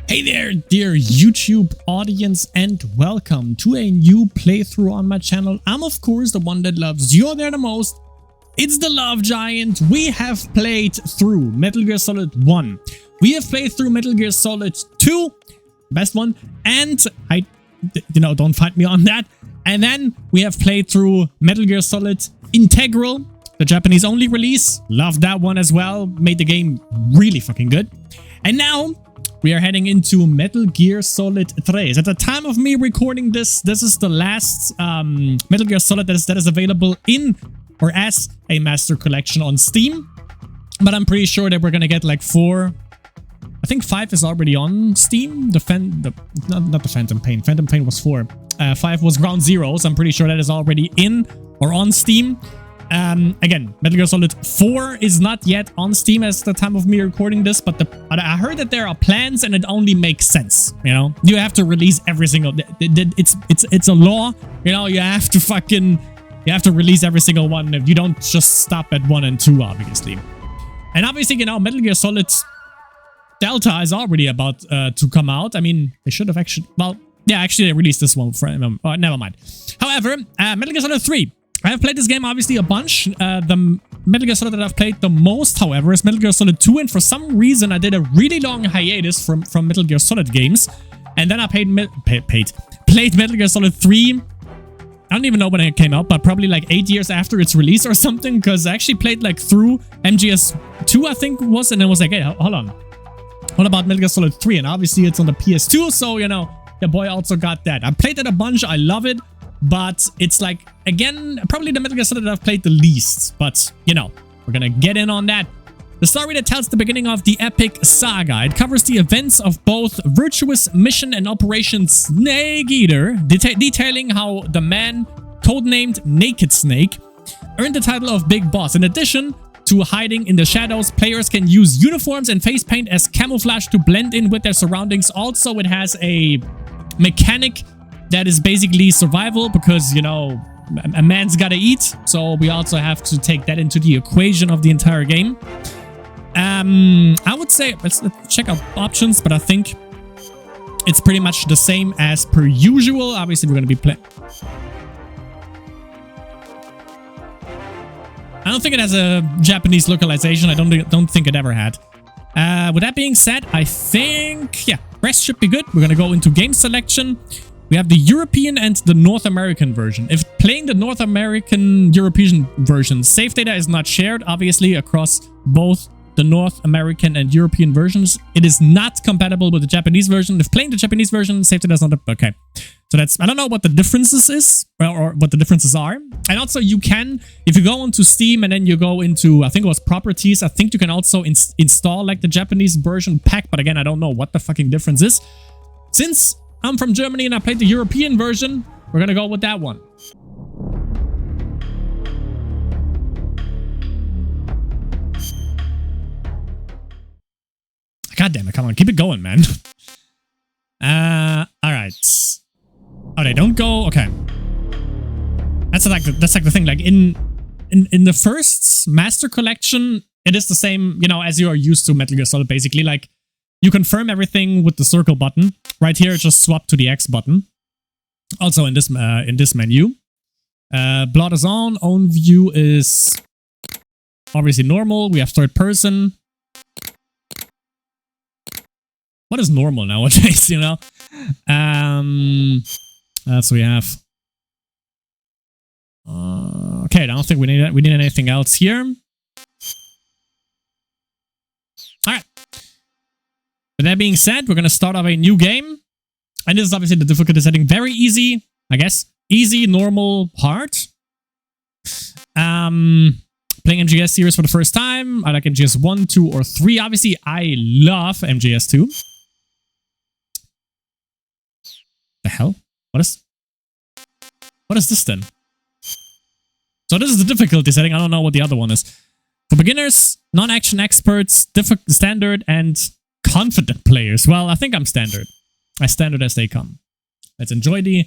Hey there, dear YouTube audience, and welcome to a new playthrough on my channel. I'm of course the one that loves you there the most. It's the Love Giant. We have played through Metal Gear Solid 1. We have played through Metal Gear Solid 2, best one, and don't fight me on that. And then we have played through Metal Gear Solid Integral, the Japanese only release. Loved that one as well. Made the game really fucking good. And now we are heading into Metal Gear Solid 3. At the time of me recording this, this is the last Metal Gear Solid that is available in or as a master collection on Steam. But I'm pretty sure that we're gonna get like 4. I think 5 is already on Steam. Not the Phantom Pain. Phantom Pain was 4. 5 was Ground Zero, so I'm pretty sure that is already in or on Steam. Again, Metal Gear Solid 4 is not yet on Steam as the time of me recording this, but I heard that there are plans and it only makes sense, you know? You have to release every single... It's a law, you know? You have to release every single one. You don't just stop at 1 and 2, obviously. And obviously, you know, Metal Gear Solid Delta is already about to come out. I mean, they should have actually... Well, yeah, actually, they released this one. Never mind. However, Metal Gear Solid 3. I have played this game obviously a bunch. The Metal Gear Solid that I've played the most, however, is Metal Gear Solid 2, and for some reason I did a really long hiatus from Metal Gear Solid games, and then I played Metal Gear Solid 3. I don't even know when it came out, but probably like 8 years after its release or something, because I actually played like through MGS2, I think it was, and then was like, hey, hold on. What about Metal Gear Solid 3? And obviously it's on the PS2, so, you know, the boy also got that. I played it a bunch, I love it. But it's like, again, probably the Metal Gear Solid that I've played the least. But, you know, we're gonna get in on that. The story that tells the beginning of the epic saga. It covers the events of both Virtuous Mission and Operation Snake Eater, detailing how the man, codenamed Naked Snake, earned the title of Big Boss. In addition to hiding in the shadows, players can use uniforms and face paint as camouflage to blend in with their surroundings. Also, it has a mechanic that is basically survival because, you know, a man's gotta eat. So we also have to take that into the equation of the entire game. I would say, let's check out options, but I think it's pretty much the same as per usual. Obviously, we're gonna be playing. I don't think it has a Japanese localization. I don't think it ever had. With that being said, I think, yeah, rest should be good. We're gonna go into game selection. We have the European and the North American version. If playing the North American European version, save data is not shared, obviously, across both the North American and European versions. It is not compatible with the Japanese version. If playing the Japanese version, save data is not... Okay. So that's... I don't know what the differences is, or what the differences are. And also, you can, if you go into Steam and then you go into, I think it was properties, I think you can also install, like, the Japanese version pack. But again, I don't know what the fucking difference is. Since I'm from Germany and I played the European version, we're gonna go with that one. God damn it, come on, keep it going, man. Alright. Oh, they don't go? Okay. That's like the thing, like in the first Master Collection, it is the same, you know, as you are used to Metal Gear Solid, basically. Like, you confirm everything with the circle button. Right here, just swap to the X button. Also in this menu. Blood is on. Own view is obviously normal. We have third person. What is normal nowadays, you know? So we have... okay, I don't think we need anything else here. Alright. With that being said, we're going to start off a new game. And this is obviously the difficulty setting. Very easy, I guess. Easy, normal, hard. Playing MGS series for the first time. I like MGS 1, 2, or 3. Obviously, I love MGS 2. The hell? What is this then? So this is the difficulty setting. I don't know what the other one is. For beginners, non-action experts, standard, and confident players. Well, I think I'm standard. As standard as they come. Let's enjoy the...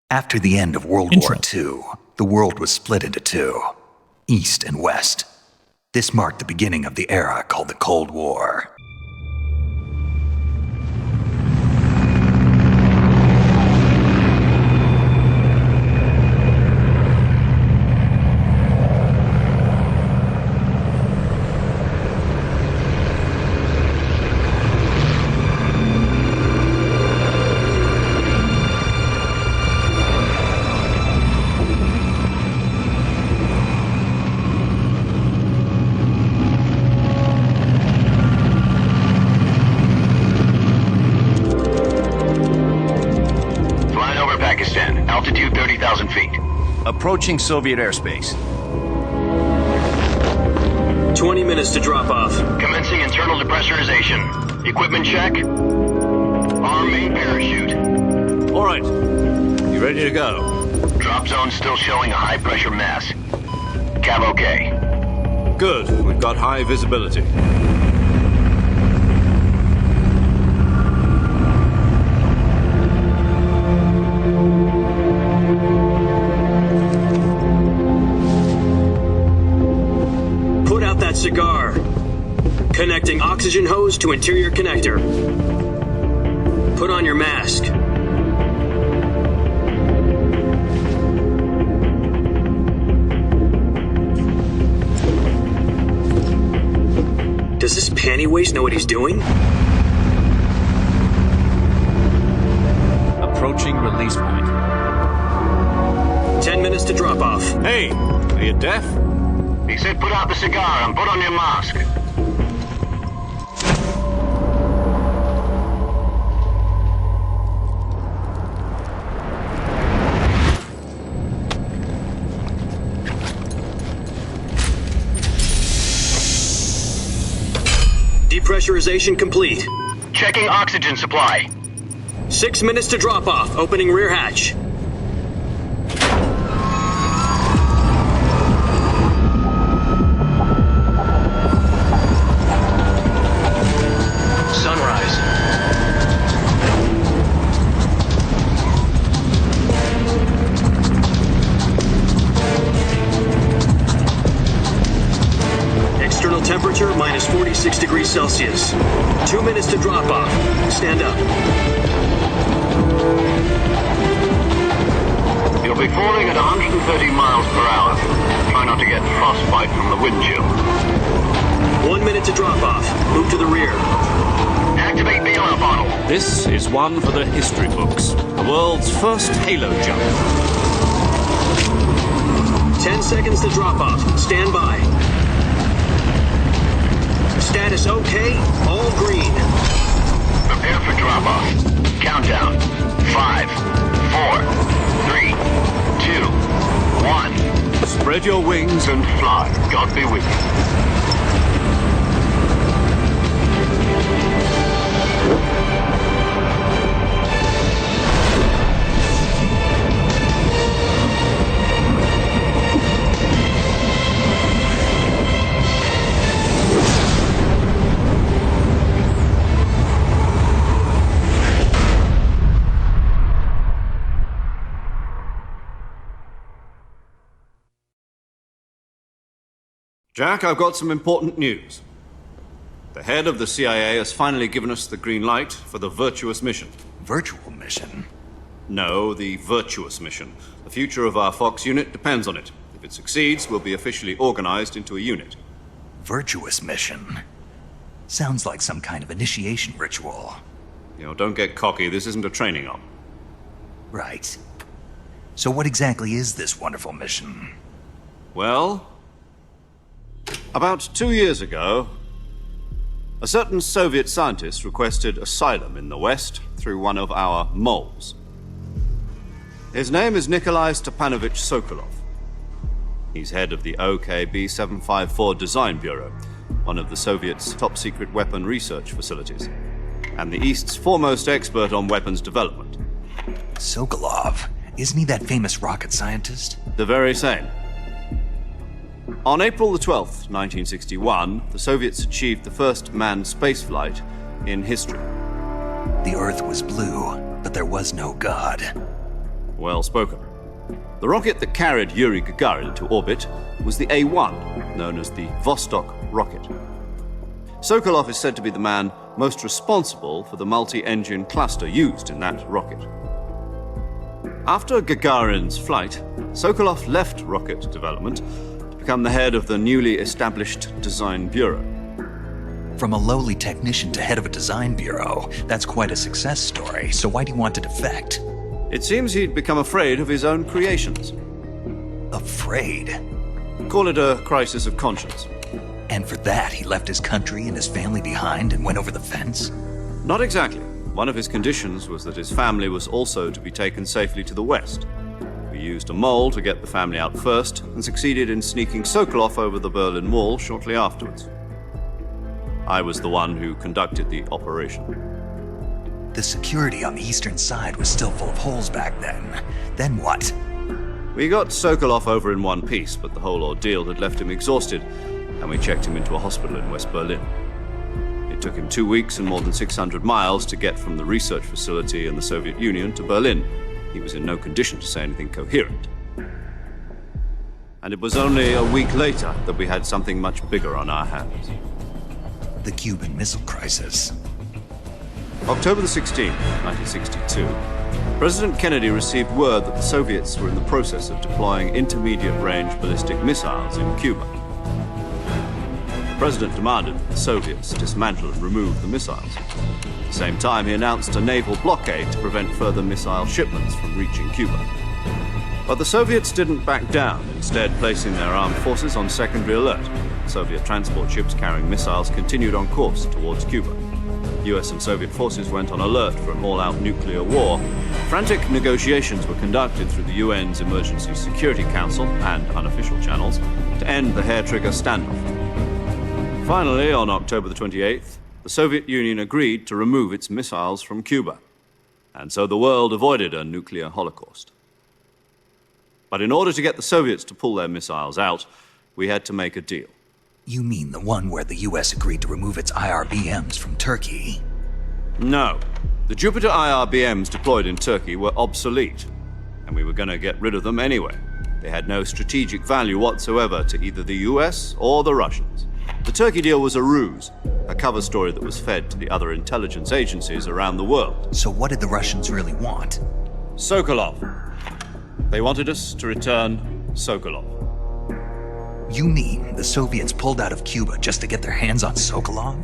After the end of World War II, the world was split into two, East and West. This marked the beginning of the era called the Cold War. 3,000 feet. Approaching Soviet airspace. 20 minutes to drop off. Commencing internal depressurization. Equipment check. Arm main parachute. All right. You ready to go? Drop zone still showing a high pressure mass. Cav okay. Good. We've got high visibility. Put out that cigar. Connecting oxygen hose to interior connector. Put on your mask. Does this panty waste know what he's doing? Approaching release point. 10 minutes to drop off. Hey, are you deaf? He said put out the cigar and put on your mask. Depressurization complete. Checking oxygen supply. 6 minutes to drop off. Opening rear hatch. Sunrise. External temperature minus 46 degrees Celsius. 2 minutes to drop off. Stand up. You'll be falling at 130 miles per hour. Try not to get frostbite from the wind chill. 1 minute to drop off. Move to the rear. Activate bailout bottle. This is one for the history books. The world's first halo jump. 10 seconds to drop off. Stand by. Status okay. All green. Prepare for drop-off. Countdown. 5, 4, 3, 2, 1. Spread your wings And fly. God be with you. Jack, I've got some important news. The head of the CIA has finally given us the green light for the virtuous mission. Virtual mission? No, the virtuous mission. The future of our Fox unit depends on it. If it succeeds, we'll be officially organized into a unit. Virtuous mission? Sounds like some kind of initiation ritual. You know, don't get cocky. This isn't a training op. Right. So what exactly is this wonderful mission? Well, about 2 years ago, a certain Soviet scientist requested asylum in the West through one of our moles. His name is Nikolai Stepanovich Sokolov. He's head of the OKB-754 Design Bureau, one of the Soviets' top-secret weapon research facilities, and the East's foremost expert on weapons development. Sokolov? Isn't he that famous rocket scientist? The very same. On April the 12th, 1961, the Soviets achieved the first manned spaceflight in history. The Earth was blue, but there was no God. Well spoken. The rocket that carried Yuri Gagarin into orbit was the A-1, known as the Vostok rocket. Sokolov is said to be the man most responsible for the multi-engine cluster used in that rocket. After Gagarin's flight, Sokolov left rocket development to become the head of the newly established Design Bureau. From a lowly technician to head of a design bureau, that's quite a success story, so why'd he want to defect? It seems he'd become afraid of his own creations. Afraid? Call it a crisis of conscience. And for that, he left his country and his family behind and went over the fence? Not exactly. One of his conditions was that his family was also to be taken safely to the West. For We used a mole to get the family out first and succeeded in sneaking Sokolov over the Berlin Wall shortly afterwards. I was the one who conducted the operation. The security on the eastern side was still full of holes back then. Then what? We got Sokolov over in one piece, but the whole ordeal had left him exhausted, and we checked him into a hospital in West Berlin. It took him 2 weeks and more than 600 miles to get from the research facility in the Soviet Union to Berlin. He was in no condition to say anything coherent. And it was only a week later that we had something much bigger on our hands. The Cuban Missile Crisis. October the 16th, 1962, President Kennedy received word that the Soviets were in the process of deploying intermediate-range ballistic missiles in Cuba. The President demanded that the Soviets dismantle and remove the missiles. At the same time, he announced a naval blockade to prevent further missile shipments from reaching Cuba. But the Soviets didn't back down, instead placing their armed forces on secondary alert. Soviet transport ships carrying missiles continued on course towards Cuba. US and Soviet forces went on alert for an all-out nuclear war. Frantic negotiations were conducted through the UN's Emergency Security Council and unofficial channels to end the hair-trigger standoff. Finally, on October the 28th, the Soviet Union agreed to remove its missiles from Cuba, and so the world avoided a nuclear holocaust. But in order to get the Soviets to pull their missiles out, we had to make a deal. You mean the one where the US agreed to remove its IRBMs from Turkey? No. The Jupiter IRBMs deployed in Turkey were obsolete, and we were going to get rid of them anyway. They had no strategic value whatsoever to either the US or the Russians. The Turkey deal was a ruse, a cover story that was fed to the other intelligence agencies around the world. So what did the Russians really want? Sokolov. They wanted us to return Sokolov. You mean the Soviets pulled out of Cuba just to get their hands on Sokolov?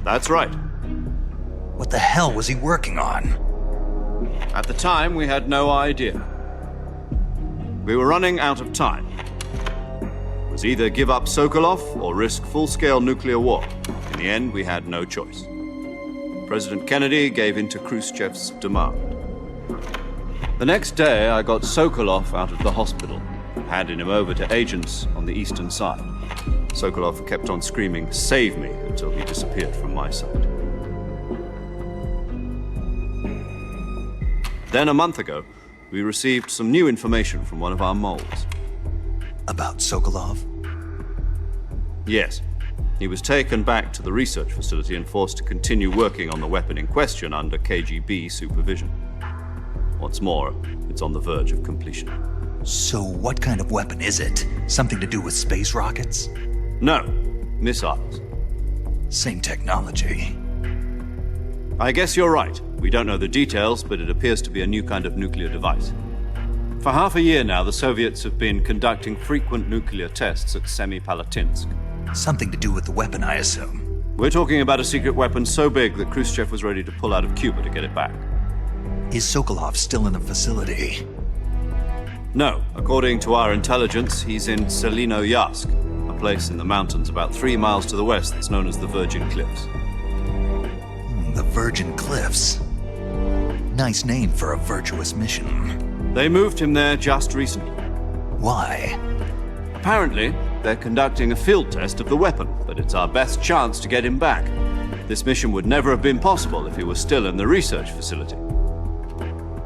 That's right. What the hell was he working on? At the time, we had no idea. We were running out of time. It was either give up Sokolov or risk full-scale nuclear war. In the end, we had no choice. President Kennedy gave in to Khrushchev's demand. The next day, I got Sokolov out of the hospital, handing him over to agents on the eastern side. Sokolov kept on screaming, "Save me," until he disappeared from my sight. Then a month ago, we received some new information from one of our moles. About Sokolov? Yes. He was taken back to the research facility and forced to continue working on the weapon in question under KGB supervision. What's more, it's on the verge of completion. So what kind of weapon is it? Something to do with space rockets? No, missiles. Same technology. I guess you're right. We don't know the details, but it appears to be a new kind of nuclear device. For half a year now, the Soviets have been conducting frequent nuclear tests at Semipalatinsk. Something to do with the weapon, I assume. We're talking about a secret weapon so big that Khrushchev was ready to pull out of Cuba to get it back. Is Sokolov still in the facility? No. According to our intelligence, he's in Selinoyarsk, a place in the mountains about 3 miles to the west that's known as the Virgin Cliffs. The Virgin Cliffs. Nice name for a virtuous mission. They moved him there just recently. Why? Apparently, they're conducting a field test of the weapon, but it's our best chance to get him back. This mission would never have been possible if he was still in the research facility.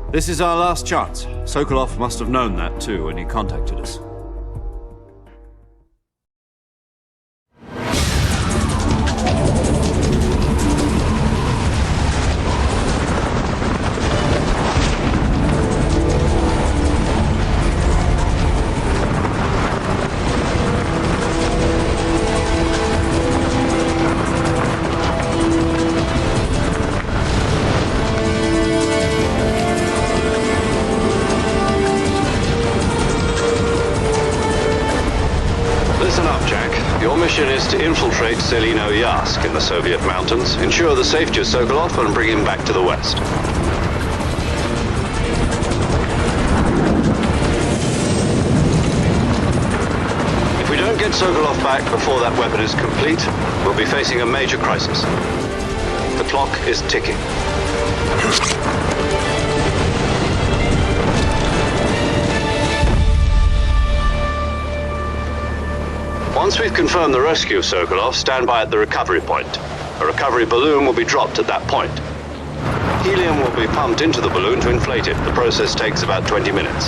This is our last chance. Sokolov must have known that too when he contacted us. Is to infiltrate Selinoyarsk in the Soviet mountains, ensure the safety of Sokolov, and bring him back to the west. If we don't get Sokolov back before that weapon is complete, we'll be facing a major crisis. The clock is ticking. Once we've confirmed the rescue of Sokolov, stand by at the recovery point. A recovery balloon will be dropped at that point. Helium will be pumped into the balloon to inflate it. The process takes about 20 minutes.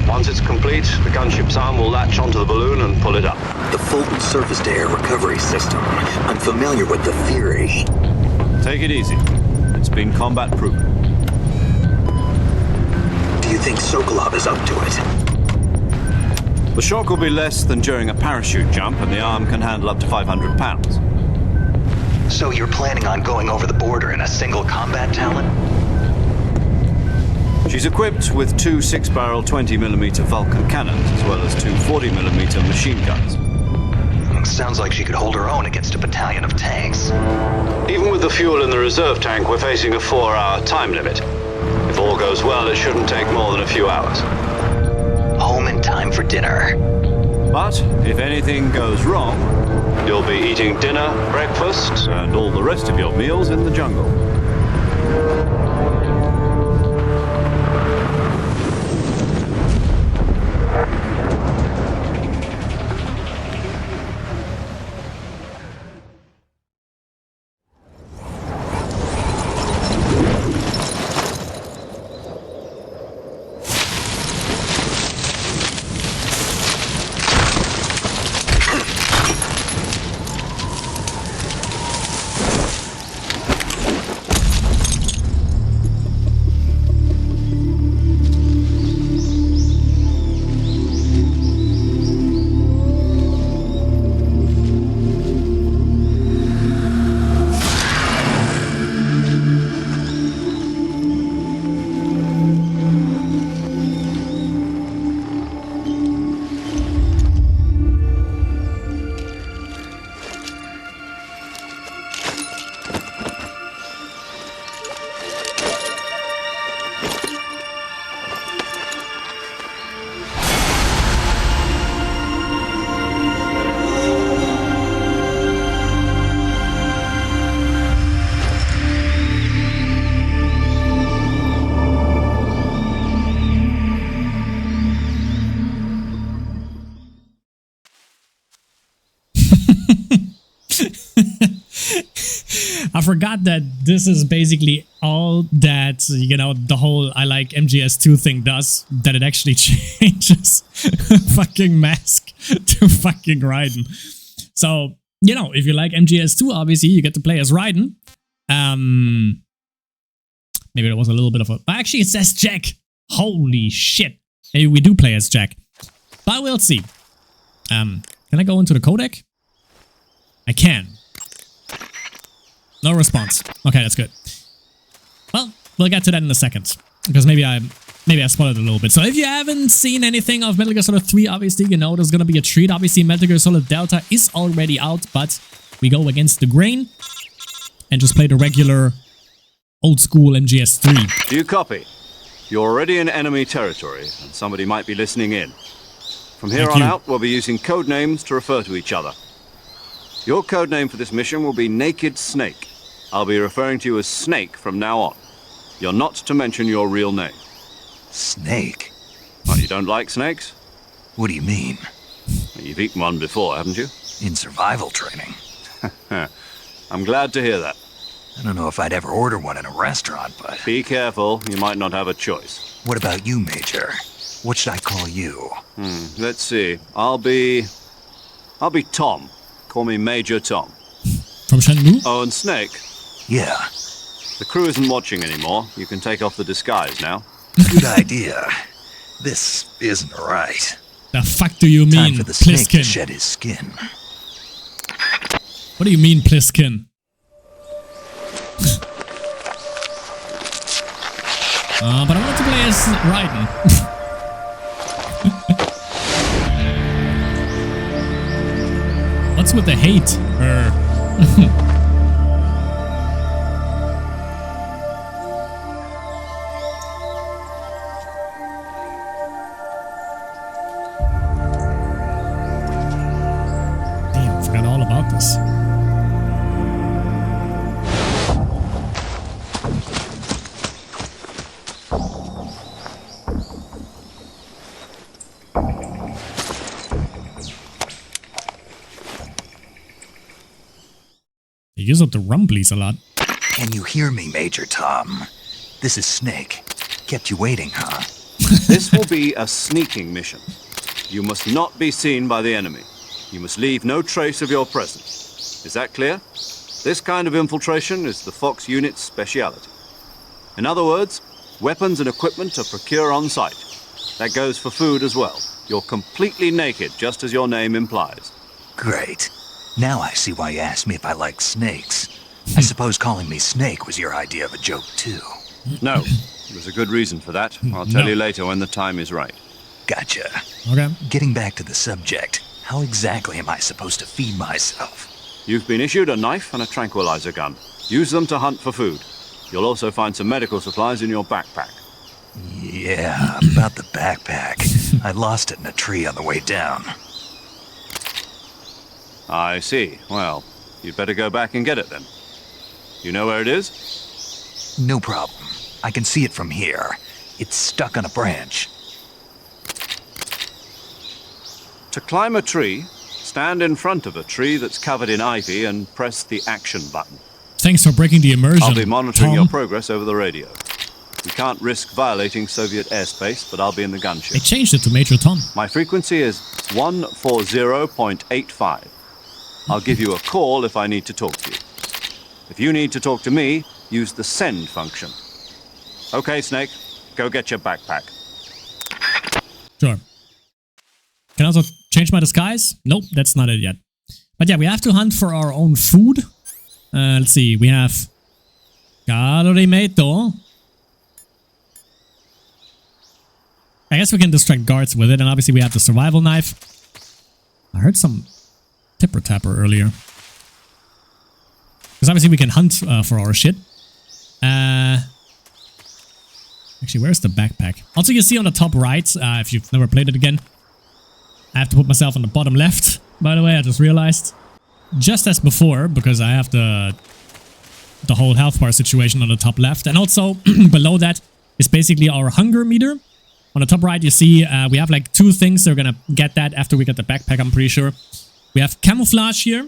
Once it's complete, the gunship's arm will latch onto the balloon and pull it up. The Fulton surface-to-air recovery system. I'm familiar with the theory. Take it easy. It's been combat-proven. Do you think Sokolov is up to it? The shock will be less than during a parachute jump, and the arm can handle up to 500 pounds. So you're planning on going over the border in a single combat talon? She's equipped with two 6-barrel 20mm Vulcan cannons, as well as two 40mm machine guns. Sounds like she could hold her own against a battalion of tanks. Even with the fuel in the reserve tank, we're facing a 4-hour time limit. If all goes well, it shouldn't take more than a few hours. Home in time for dinner. But if anything goes wrong, You'll be eating dinner, breakfast, and all the rest of your meals in the jungle. I forgot that this is basically all that, you know, the whole I like MGS2 thing does, that it actually changes fucking mask to fucking Raiden. So, you know, if you like MGS2, obviously you get to play as Raiden. Maybe there was a little bit of a... Actually, it says Jack. Holy shit. Maybe we do play as Jack. But we'll see. Can I go into the codec? I can. No response. Okay, that's good. Well, we'll get to that in a second, because maybe I spoiled it a little bit. So if you haven't seen anything of Metal Gear Solid 3, obviously, you know there's gonna be a treat. Obviously, Metal Gear Solid Delta is already out, but we go against the grain and just play the regular old school MGS3. Do you copy? You're already in enemy territory, and somebody might be listening in. From here on out, we'll be using code names to refer to each other. Your code name for this mission will be Naked Snake. I'll be referring to you as Snake from now on. You're not to mention your real name. Snake? Well, you don't like snakes? What do you mean? You've eaten one before, haven't you? In survival training. I'm glad to hear that. I don't know if I'd ever order one in a restaurant, but... Be careful, you might not have a choice. What about you, Major? What should I call you? Let's see. I'll be Tom. Call me Major Tom. From Shenmue? Oh, and Snake. Yeah. The crew isn't watching anymore. You can take off the disguise now. Good idea. This isn't right. The fuck do you mean, Time for the snake to Pliskin? shed his skin. What do you mean, Pliskin? But I want to play as Raiden. What's with the hate? Damn, I forgot all about this. use up the rumblies a lot. Can you hear me, Major Tom? This is Snake. Kept you waiting, huh? This will be a sneaking mission. You must not be seen by the enemy. You must leave no trace of your presence. Is that clear? This kind of infiltration is the Fox unit's speciality. In other words, weapons and equipment to procure on site. That goes for food as well. You're completely naked, just as your name implies. Great. Now I see why you asked me if I like snakes. I suppose calling me Snake was your idea of a joke, too. No, there's a good reason for that. I'll tell you later when the time is right. Gotcha. Okay. Getting back to the subject, how exactly am I supposed to feed myself? You've been issued a knife and a tranquilizer gun. Use them to hunt for food. You'll also find some medical supplies in your backpack. Yeah, about the backpack. I lost it in a tree on the way down. I see. Well, you'd better go back and get it then. You know where it is? No problem. I can see it from here. It's stuck on a branch. To climb a tree, stand in front of a tree that's covered in ivy and press the action button. Thanks for breaking the immersion, I'll be monitoring Tom. your progress over the radio. We can't risk violating Soviet airspace, but I'll be in the They gunship. changed it to Major Tom. My frequency is 140.85. I'll give you a call if I need to talk to you. If you need to talk to me, use the send function. Okay, Snake, go get your backpack. Sure. Can I also change my disguise? Nope, that's not it yet. But yeah, we have to hunt for our own food. Let's see, we have Calorimeto. I guess we can distract guards with it, and obviously we have the survival knife. I heard some tipper-tapper earlier. Because obviously we can hunt for our shit. Actually, where's the backpack? Also, you see on the top right, if you've never played it again, I have to put myself on the bottom left, by the way, I just realized. Just as before, because I have the whole health bar situation on the top left. And also, below that is basically our hunger meter. On the top right, you see we have like two things. They're gonna get that after we get the backpack, I'm pretty sure. We have camouflage here.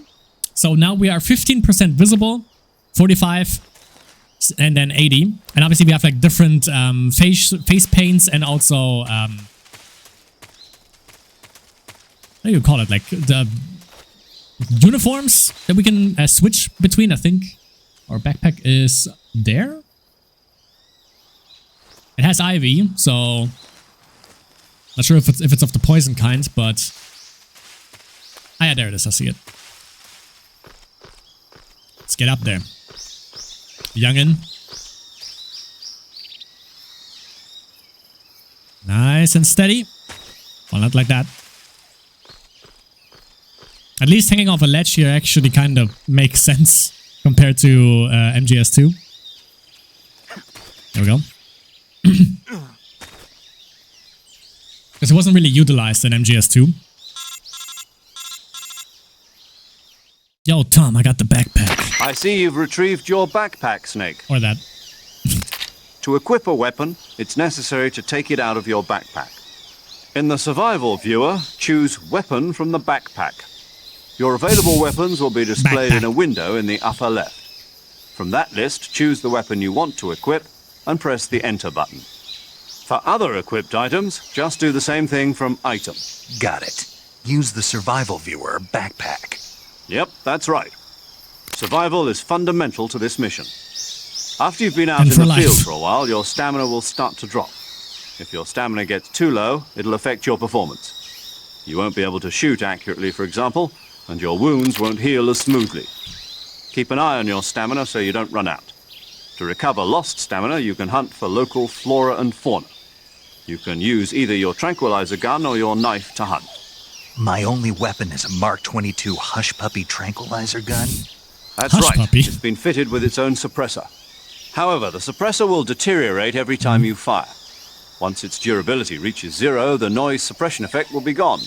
So now we are 15% visible, 45, and then 80. And obviously we have like different face paints and also... how do you call it? Like the uniforms that we can switch between. I think our backpack is there. It has ivy, so not sure if it's of the poison kind, but yeah, there it is. I see it. Let's get up there, youngin. Nice and steady. Well, not like that. At least hanging off a ledge here actually kind of makes sense compared to MGS2. There we go. Because it wasn't really utilized in MGS2. Yo, Tom, I got the backpack. I see you've retrieved your backpack, Snake. Or that. To equip a weapon, it's necessary to take it out of your backpack. In the survival viewer, choose Weapon from the backpack. Your available weapons will be displayed in a window in the upper left. From that list, choose the weapon you want to equip and press the Enter button. For other equipped items, just do the same thing from Item. Got it. Use the survival viewer backpack. Yep, that's right. Survival is fundamental to this mission. After you've been out And in for the life. field for a while, your stamina will start to drop. If your stamina gets too low, it'll affect your performance. You won't be able to shoot accurately, for example, and your wounds won't heal as smoothly. Keep an eye on your stamina so you don't run out. To recover lost stamina, you can hunt for local flora and fauna. You can use either your tranquilizer gun or your knife to hunt. My only weapon is a Mark 22 Hush Puppy tranquilizer gun? That's Hush right. puppy. It's been fitted with its own suppressor. However, the suppressor will deteriorate every time you fire. Once its durability reaches 0, the noise suppression effect will be gone.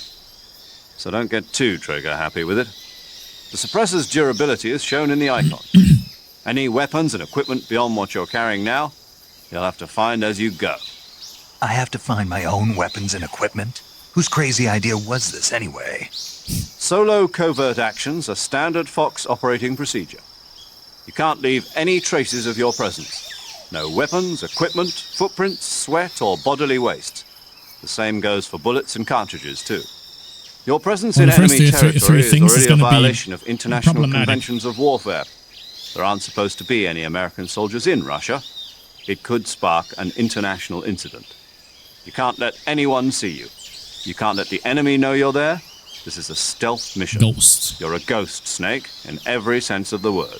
So don't get too trigger happy with it. The suppressor's durability is shown in the icon. Any weapons and equipment beyond what you're carrying now, you'll have to find as you go. I have to find my own weapons and equipment? Whose crazy idea was this anyway? Solo covert actions are standard Fox operating procedure. You can't leave any traces of your presence. No weapons, equipment, footprints, sweat, or bodily waste. The same goes for bullets and cartridges, too. Your presence in enemy territory is already a violation of international conventions of warfare. There aren't supposed to be any American soldiers in Russia. It could spark an international incident. You can't let anyone see you. You can't let the enemy know you're there. This is a stealth mission. Ghost. You're a ghost, Snake, in every sense of the word.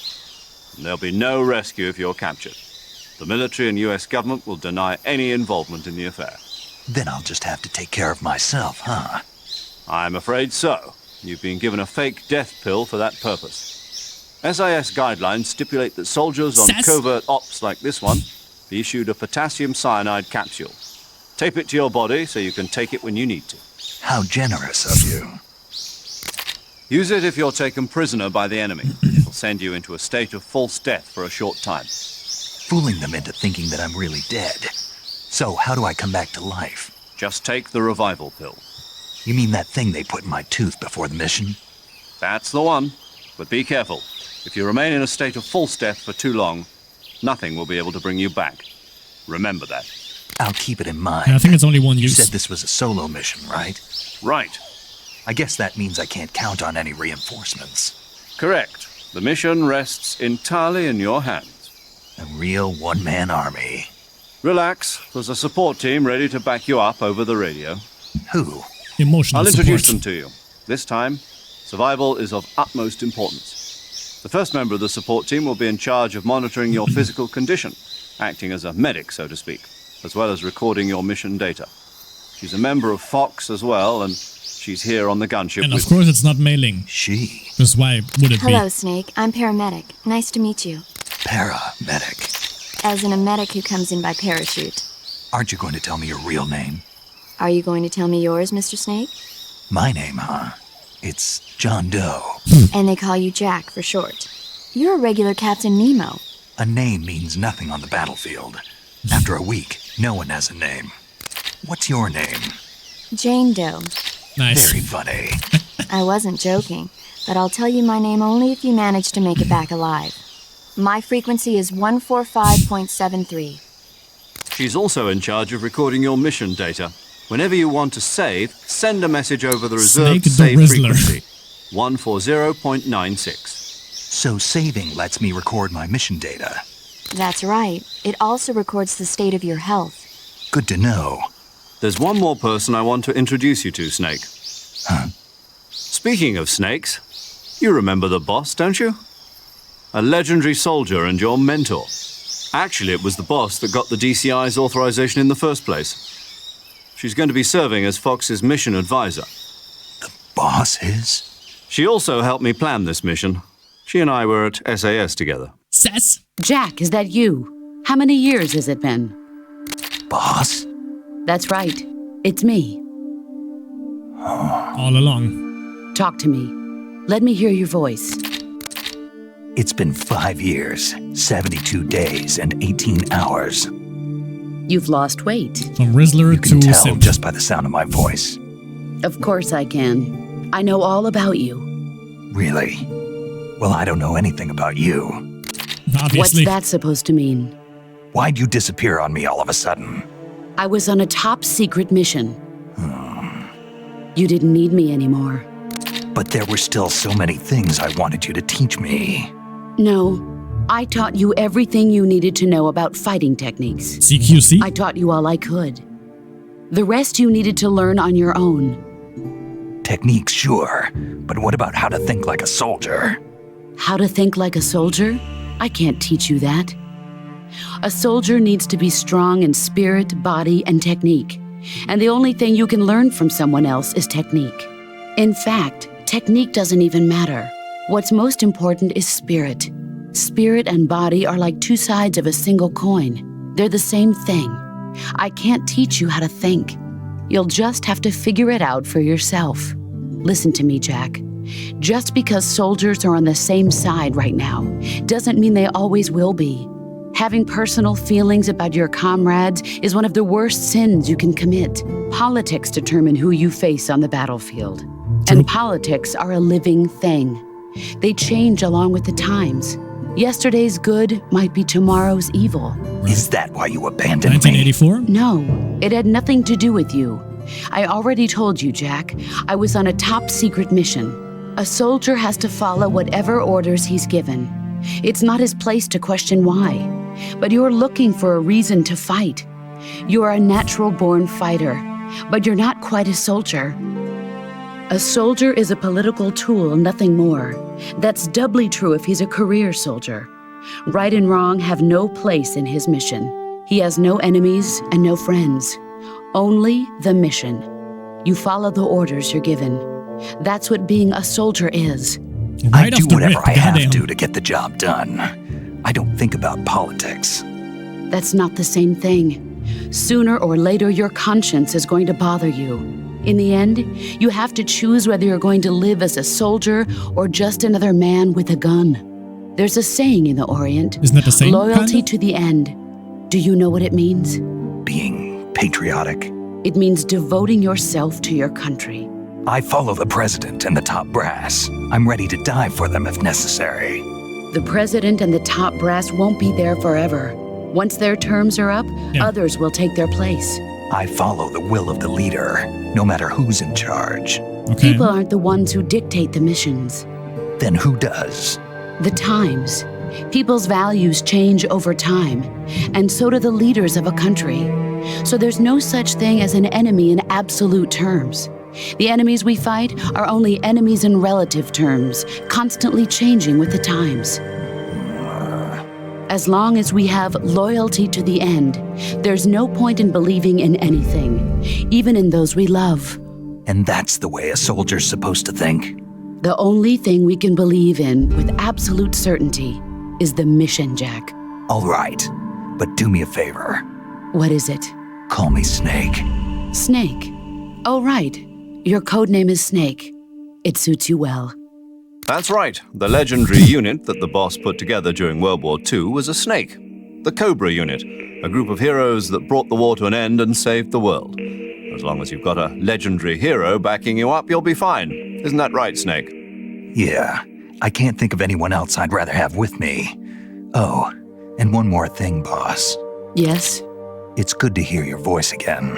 And there'll be no rescue if you're captured. The military and US government will deny any involvement in the affair. Then I'll just have to take care of myself, huh? I'm afraid so. You've been given a fake death pill for that purpose. SIS guidelines stipulate that soldiers on covert ops like this one be issued a potassium cyanide capsule. Tape it to your body so you can take it when you need to. How generous of you. Use it if you're taken prisoner by the enemy. It'll send you into a state of false death for a short time. Fooling them into thinking that I'm really dead. So how do I come back to life? Just take the revival pill. You mean that thing they put in my tooth before the mission? That's the one. But be careful. If you remain in a state of false death for too long, nothing will be able to bring you back. Remember that. I'll keep it in mind. Yeah, I think it's only one use. You said this was a solo mission, right? Right. I guess that means I can't count on any reinforcements. Correct. The mission rests entirely in your hands. A real one-man army. Relax. There's a support team ready to back you up over the radio. Who? Emotional I'll introduce support. them to you. This time, survival is of utmost importance. The first member of the support team will be in charge of monitoring your physical condition, acting as a medic, so to speak, as well as recording your mission data. She's a member of Fox as well, and she's here on the gunship And with of course it's not mailing. She. Because why would it Hello, be? Snake. I'm paramedic. Nice to meet you. Paramedic. As in a medic who comes in by parachute. Aren't you going to tell me your real name? Are you going to tell me yours, Mr. Snake? My name, huh? It's John Doe. And they call you Jack for short. You're a regular Captain Nemo. A name means nothing on the battlefield. After a week, no one has a name. What's your name? Jane Doe. Nice. Very funny. I wasn't joking, but I'll tell you my name only if you manage to make it back alive. My frequency is 145.73. She's also in charge of recording your mission data. Whenever you want to save, send a message over the reserved Snake the save Rizzler. frequency, 140.96. So saving lets me record my mission data. That's right. It also records the state of your health. Good to know. There's one more person I want to introduce you to, Snake. Huh? Speaking of snakes, you remember the boss, don't you? A legendary soldier and your mentor. Actually, it was the boss that got the DCI's authorization in the first place. She's going to be serving as Fox's mission advisor. The boss is? She also helped me plan this mission. She and I were at SAS together. Says. Jack, is that you? How many years has it been? Boss? That's right. It's me. All along. Talk to me. Let me hear your voice. It's been 5 years, 72 days, and 18 hours. You've lost weight. From Rizzler You can to tell Simp. just by the sound of my voice. Of course I can. I know all about you. Really? Well, I don't know anything about you. Obviously. What's that supposed to mean? Why'd you disappear on me all of a sudden? I was on a top secret mission. You didn't need me anymore. But there were still so many things I wanted you to teach me. No, I taught you everything you needed to know about fighting techniques. CQC? I taught you all I could. The rest you needed to learn on your own. Techniques, sure. But what about how to think like a soldier? How to think like a soldier? I can't teach you that. A soldier needs to be strong in spirit, body, and technique. And the only thing you can learn from someone else is technique. In fact, technique doesn't even matter. What's most important is spirit. Spirit and body are like two sides of a single coin. They're the same thing. I can't teach you how to think. You'll just have to figure it out for yourself. Listen to me, Jack. Just because soldiers are on the same side right now doesn't mean they always will be. Having personal feelings about your comrades is one of the worst sins you can commit. Politics determine who you face on the battlefield. And politics are a living thing. They change along with the times. Yesterday's good might be tomorrow's evil. Is that why you abandoned 1984? No, it had nothing to do with you. I already told you, Jack. I was on a top-secret mission. A soldier has to follow whatever orders he's given. It's not his place to question why. But you're looking for a reason to fight. You're a natural-born fighter, but you're not quite a soldier. A soldier is a political tool, nothing more. That's doubly true if he's a career soldier. Right and wrong have no place in his mission. He has no enemies and no friends. Only the mission. You follow the orders you're given. That's what being a soldier is. I do whatever I have to get the job done. I don't think about politics. That's not the same thing. Sooner or later, your conscience is going to bother you. In the end, you have to choose whether you're going to live as a soldier or just another man with a gun. There's a saying in the Orient. Isn't that the same? Loyalty to the end. Do you know what it means? Being patriotic. It means devoting yourself to your country. I follow the president and the top brass. I'm ready to die for them if necessary. The president and the top brass won't be there forever. Once their terms are up, others will take their place. I follow the will of the leader, no matter who's in charge. Okay. People aren't the ones who dictate the missions. Then who does? The times. People's values change over time, and so do the leaders of a country. So there's no such thing as an enemy in absolute terms. The enemies we fight are only enemies in relative terms, constantly changing with the times. As long as we have loyalty to the end, there's no point in believing in anything, even in those we love. And that's the way a soldier's supposed to think? The only thing we can believe in with absolute certainty is the mission, Jack. All right, but do me a favor. What is it? Call me Snake. Snake. Oh, right. Your codename is Snake. It suits you well. That's right. The legendary unit that the boss put together during World War II was a snake. The Cobra unit, a group of heroes that brought the war to an end and saved the world. As long as you've got a legendary hero backing you up, you'll be fine. Isn't that right, Snake? Yeah, I can't think of anyone else I'd rather have with me. Oh, and one more thing, boss. Yes? It's good to hear your voice again.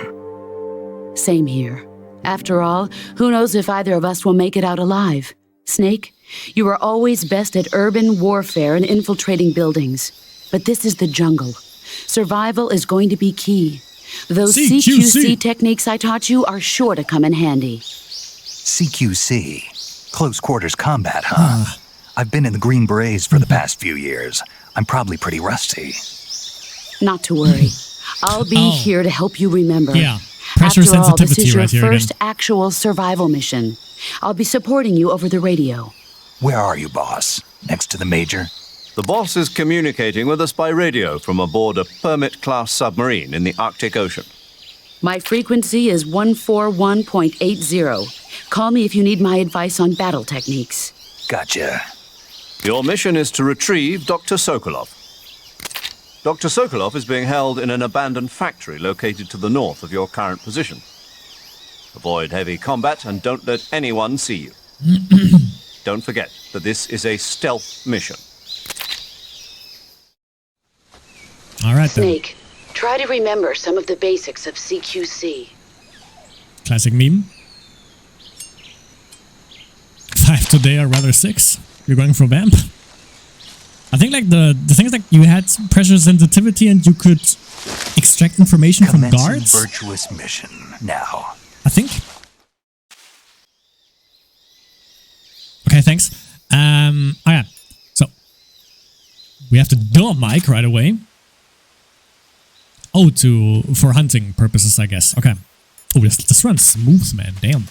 Same here. After all, who knows if either of us will make it out alive? Snake, you are always best at urban warfare and infiltrating buildings. But this is the jungle. Survival is going to be key. Those CQC techniques I taught you are sure to come in handy. CQC? Close quarters combat, huh? I've been in the Green Berets for the past few years. I'm probably pretty rusty. Not to worry. I'll be here to help you remember. Yeah. Pressure After all, sensitivity this is your right here first again. actual survival mission. I'll be supporting you over the radio. Where are you, boss? Next to the major? The boss is communicating with us by radio from aboard a Permit-class submarine in the Arctic Ocean. My frequency is 141.80. Call me if you need my advice on battle techniques. Gotcha. Your mission is to retrieve Dr. Sokolov. Dr. Sokolov is being held in an abandoned factory located to the north of your current position. Avoid heavy combat and don't let anyone see you. Don't forget that this is a stealth mission. All right, then. Snake, try to remember some of the basics of CQC. Classic meme. 5 today are rather 6. You're going for vamp. I think like the things like you had pressure sensitivity and you could extract information from guards. Virtuous mission now. I think. Okay, thanks. Oh yeah. So we have to do a mic right away. Oh, for hunting purposes, I guess. Okay. Oh, this runs smooth, man. Damn.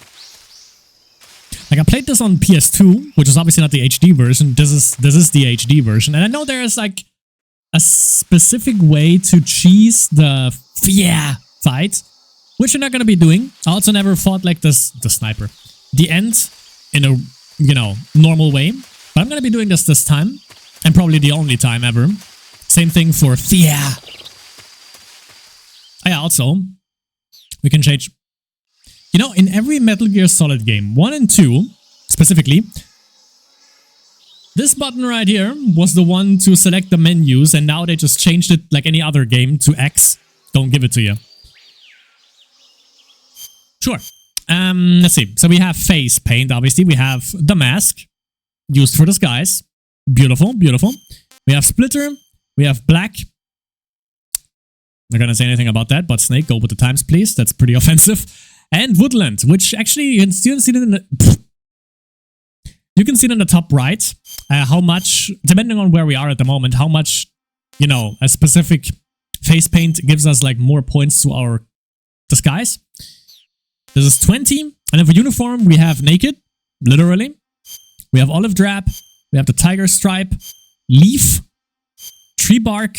Like I played this on PS2, which is obviously not the HD version. This is the HD version, and I know there is like a specific way to cheese the fight, which you're not gonna be doing. I also never fought like the sniper, the end in a normal way, but I'm gonna be doing this time, and probably the only time ever. Same thing for Oh yeah, also we can change. You know, in every Metal Gear Solid game, 1 and 2, specifically, This button right here was the one to select the menus, and now they just changed it like any other game to X. Don't give it to you. Sure. Let's see. So we have face paint, obviously. We have the mask, used for disguise. Beautiful, beautiful. We have splitter. We have black. Not gonna say anything about that, but Snake, go with the times, please. That's pretty offensive. And woodland, which actually you can still see it in the... You can see it in the top right, how much, depending on where we are at the moment, how much, you know, a specific face paint gives us like more points to our disguise. This is 20. And then for uniform, we have naked, literally. We have olive drab. We have the tiger stripe, leaf, tree bark,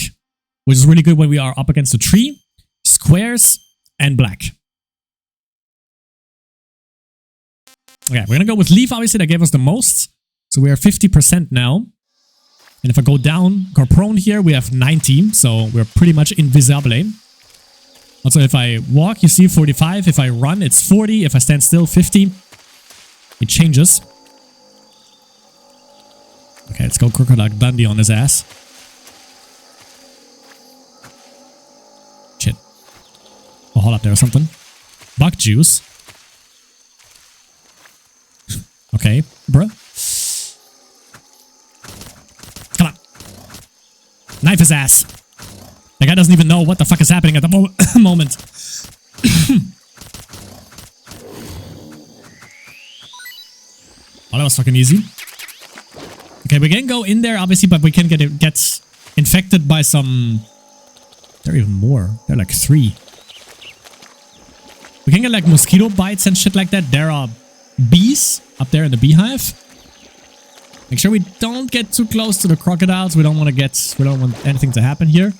which is really good when we are up against a tree, squares, and black. Okay, we're gonna go with leaf, obviously, that gave us the most. So we are 50% now. And if I go down, go prone here, we have 90, so we're pretty much invisible. Also, if I walk, you see 45. If I run, it's 40. If I stand still, 50. It changes. Okay, let's go Crocodile Dundee on his ass. Shit. Oh, hold up there or something. Bug juice. Okay, bruh. Come on. Knife his ass. The guy doesn't even know what the fuck is happening at the moment. Oh, that was fucking easy. Okay, we can go in there, obviously, but we can get infected by some... There are even more. There are like 3. We can get like mosquito bites and shit like that. There are bees up there in the beehive. Make sure we don't get too close to the crocodiles. We don't want anything to happen here.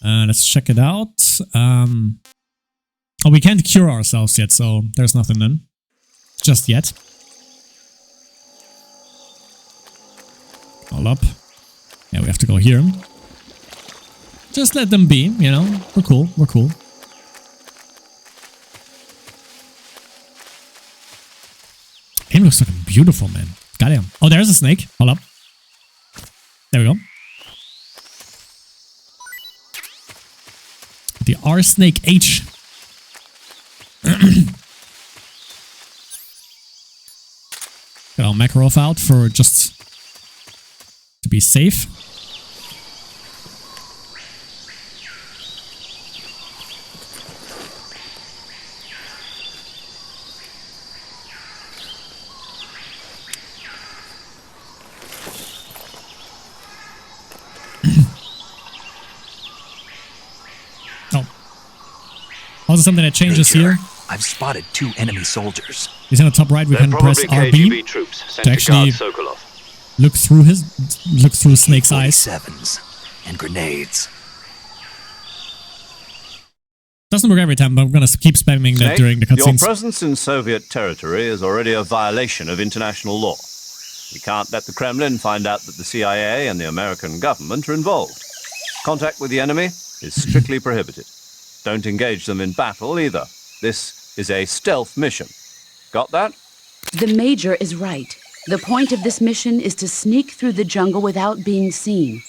Let's check it out. Oh, we can't cure ourselves yet, so there's nothing then. Just yet. All up. Yeah, we have to go here. Just let them be, you know. We're cool, we're cool. It looks fucking beautiful, man. Goddamn. Oh, there's a snake. Hold up. There we go. The R Snake H. Got our Makarov out for just to be safe. Also something that changes here. I've spotted 2 enemy soldiers. He's in the top right. We can press RB to actually look through Snake's eyes. Sevens and grenades. Doesn't work every time, but I'm gonna keep spamming that during the cutscenes. Your presence in Soviet territory is already a violation of international law. We can't let the Kremlin find out that the CIA and the American government are involved. Contact with the enemy is strictly prohibited. Don't engage them in battle either. This is a stealth mission. Got that? The Major is right. The point of this mission is to sneak through the jungle without being seen.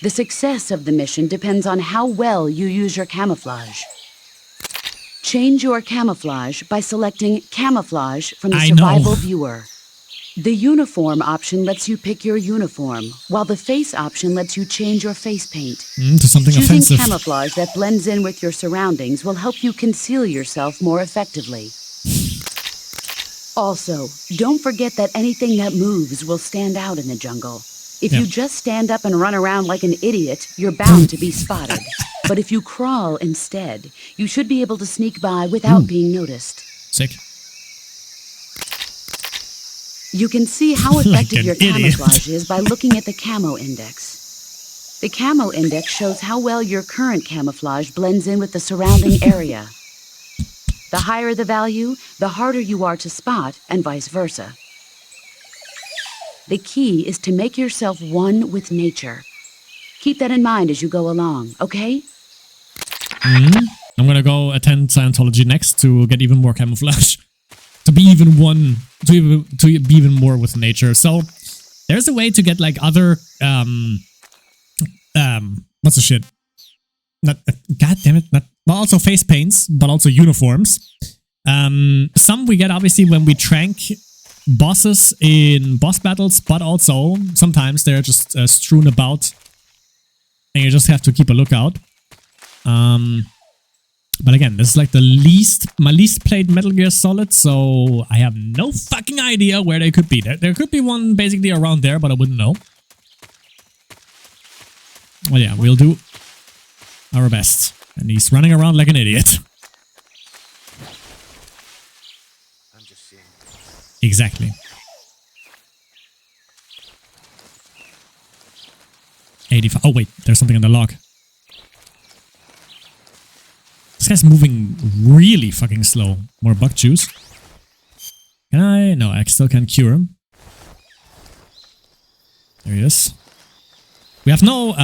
The success of the mission depends on how well you use your camouflage. Change your camouflage by selecting Camouflage from the Survival Viewer. The Uniform option lets you pick your uniform, while the Face option lets you change your face paint. To something Choosing offensive. camouflage that blends in with your surroundings will help you conceal yourself more effectively. Also, don't forget that anything that moves will stand out in the jungle. If you just stand up and run around like an idiot, you're bound to be spotted. But if you crawl instead, you should be able to sneak by without being noticed. Sick. You can see how effective your camouflage is by looking at the camo index. The camo index shows how well your current camouflage blends in with the surrounding area. The higher the value, the harder you are to spot, and vice versa. The key is to make yourself one with nature. Keep that in mind as you go along, okay? I'm gonna go attend Scientology next to get even more camouflage. To be even one, to be even more with nature. So, There's a way to get like other what's the shit? Not god damn it, not well, also face paints, but also uniforms. Some we get obviously when we trank bosses in boss battles, but also sometimes they're just strewn about and you just have to keep a lookout. But again, this is like my least played Metal Gear Solid, so I have no fucking idea where they could be. There could be one basically around there, but I wouldn't know. Well, yeah, we'll do our best. And he's running around like an idiot. I'm just seeing. Exactly. 85. Oh, wait, there's something in the log. This guy's moving really fucking slow. More bug juice. Can I? No, I still can't cure him. There he is. We have no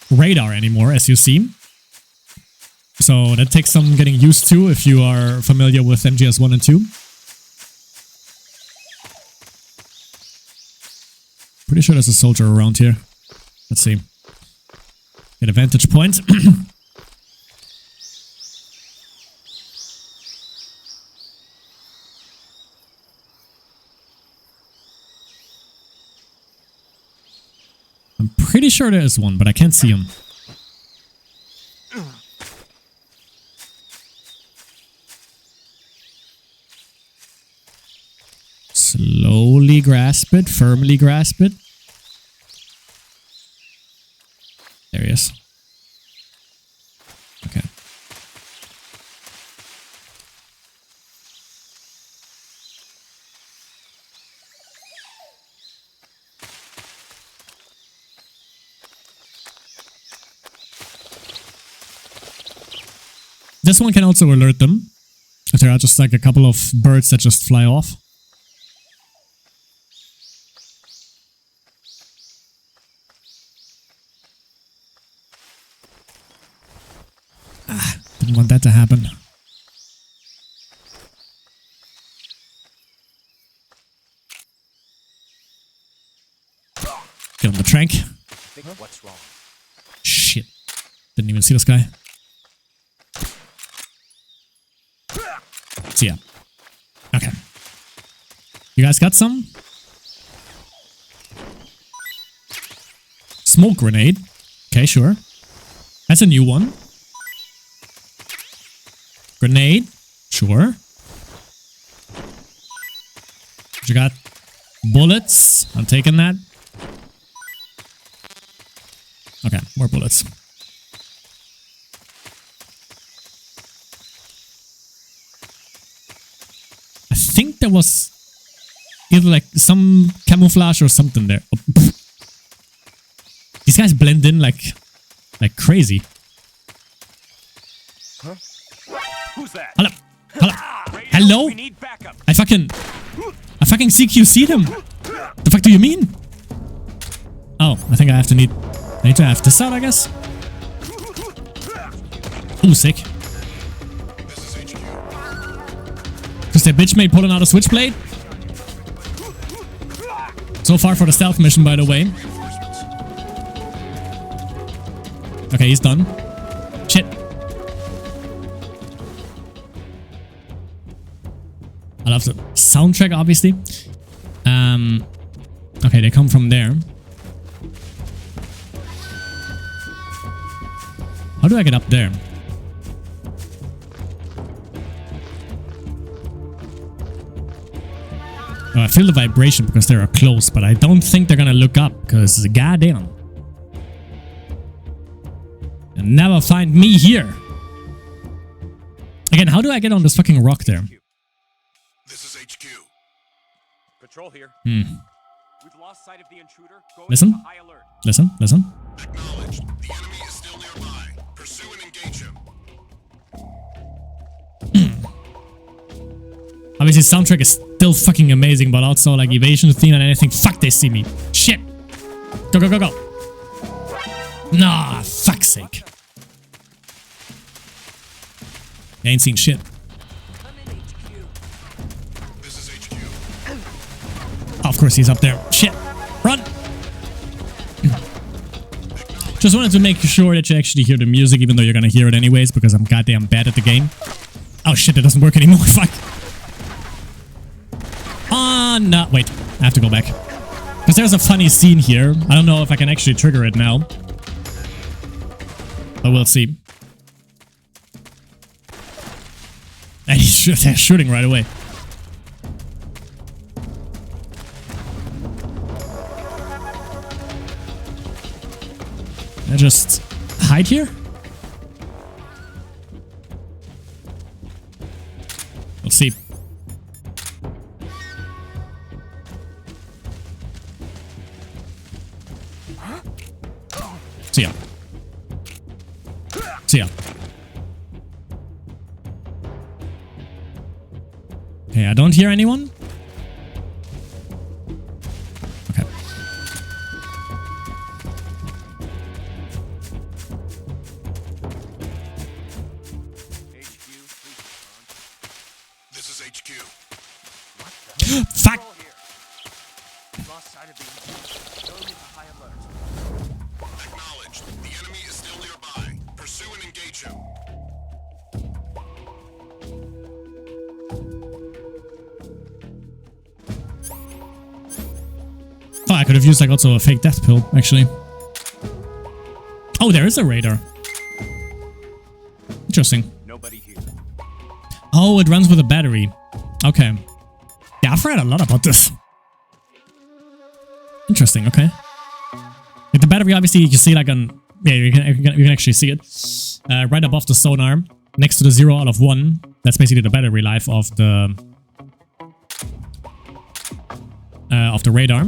radar anymore, as you see. So that takes some getting used to if you are familiar with MGS 1 and 2. Pretty sure there's a soldier around here. Let's see. Get a vantage point. I'm pretty sure there is one, but I can't see him. Slowly grasp it, firmly grasp it. There he is. Okay. This one can also alert them if there are just like a couple of birds that just fly off. Didn't want that to happen. Get on the trank. What's wrong? Shit. Didn't even see this guy. So yeah. Okay. You guys got some? Smoke grenade. Okay, sure. That's a new one. Grenade. Sure. You got bullets. I'm taking that. Okay, more bullets. I think there was either like some camouflage or something there. Oh, these guys blend in like crazy. Huh? Who's that? Hello. Hello. Hello? I fucking CQC'd him. The fuck do you mean? Oh, I think I need to have this out, I guess. Ooh, sick. Because that bitch made pulling out a switchblade. So far for the stealth mission, by the way. Okay, he's done. Shit. I love the soundtrack, obviously. Okay, they come from there. How do I get up there? Oh, I feel the vibration because they are close, but I don't think they're gonna look up because goddamn. You'll never find me here. Again, how do I get on this fucking rock there? This is HQ. Patrol here. Hmm. We've lost sight of the intruder. Go Listen. into high alert. Listen. Listen. Acknowledged. The enemy is still nearby. Pursue and engage him. Obviously, soundtrack is still fucking amazing, but also like evasion theme and anything. Fuck, they see me. Shit. Go, go, go, go. Nah, fuck's sake. I ain't seen shit. This is HQ. Oh, of course he's up there. Shit. Run! Just wanted to make sure that you actually hear the music, even though you're gonna hear it anyways, because I'm goddamn bad at the game. Oh shit, it doesn't work anymore. Fuck. No, wait. I have to go back. Because there's a funny scene here. I don't know if I can actually trigger it now. But we'll see. And he's shooting right away. I just hide here? We'll see. See ya. See ya. Okay, I don't hear anyone. Okay. This is HQ. Fuck! Lost sight of the intruder. Going into high alert. Acknowledged. The enemy is still nearby. Pursue and engage him. Oh, I could have used like also a fake death pill, actually. Oh, there is a radar. Interesting. Nobody here. Oh, it runs with a battery. Okay. Yeah, I've read a lot about this. Interesting, okay. Like the battery, obviously, you can see like on... Yeah, you can actually see it. Right above the sonar, next to the 0 out of 1. That's basically the battery life of the radar.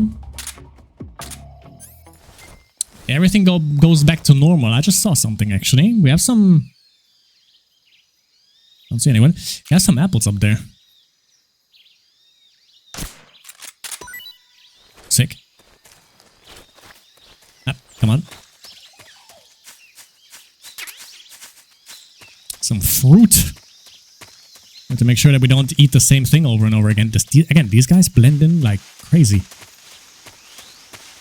Everything goes back to normal. I just saw something, actually. We have some... Don't see anyone. We have some apples up there. Sick. Ah, come on. Some fruit. We have to make sure that we don't eat the same thing over and over again. Again, these guys blend in like crazy. I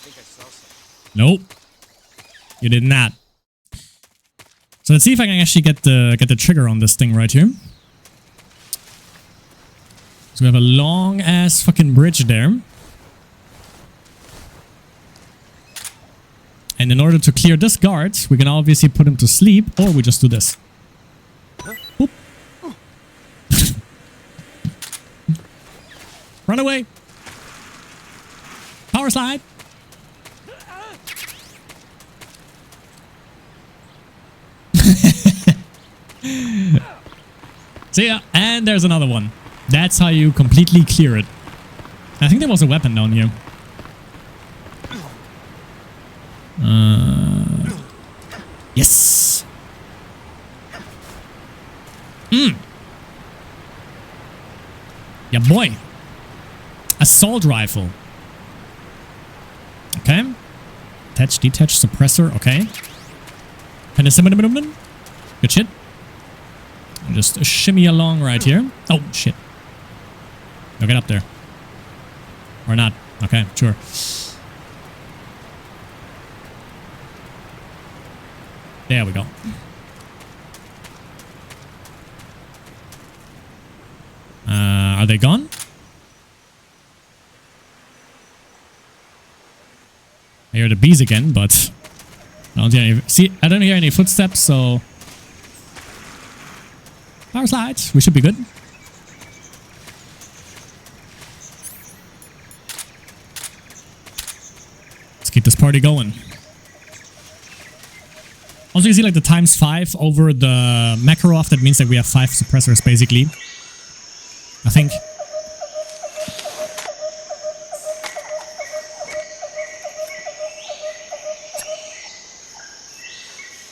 think I saw something. Nope. You did not. So let's see if I can actually get the trigger on this thing right here. So we have a long ass fucking bridge there. And in order to clear this guard, we can obviously put him to sleep, or we just do this. Boop. Run away. Power slide. See ya. And there's another one. That's how you completely clear it. I think there was a weapon down here. Yes. Yeah, boy. Assault rifle. Okay. Attach, detach, suppressor. Okay. Penicillin. Good shit. Just shimmy along right here. Oh, shit. Go get up there. Or not. Okay, sure. There we go. Are they gone? I hear the bees again, but I don't hear any. See, I don't hear any footsteps, so power slides. We should be good. Let's keep this party going. Also, you see like the ×5 over the Makarov. That means that we have 5 suppressors, basically. I think.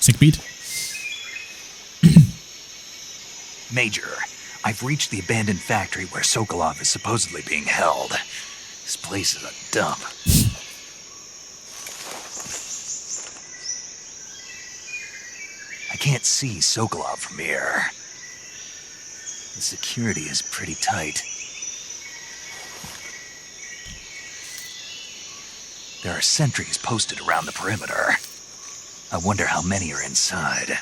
Sick beat. Major, I've reached the abandoned factory where Sokolov is supposedly being held. This place is a dump. I can't see Sokolov from here. The security is pretty tight. are sentries posted around the perimeter. I wonder how many are inside.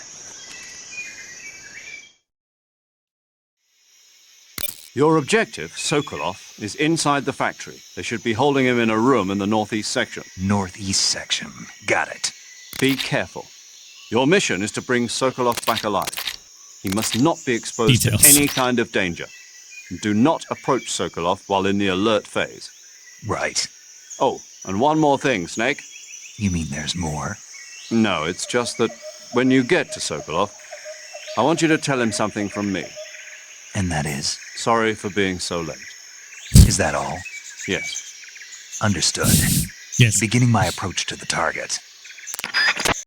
Your objective, Sokolov, is inside the factory. They should be holding him in a room in the northeast section. Northeast section. Got it. Be careful. Your mission is to bring Sokolov back alive. He must not be exposed Details. to any kind of danger. Do not approach Sokolov while in the alert phase. Right. Oh, and one more thing, Snake. You mean there's more? No, it's just that when you get to Sokolov, I want you to tell him something from me. And that is? Sorry for being so late. Is that all? Yes. Understood. Yes. Beginning my approach to the target.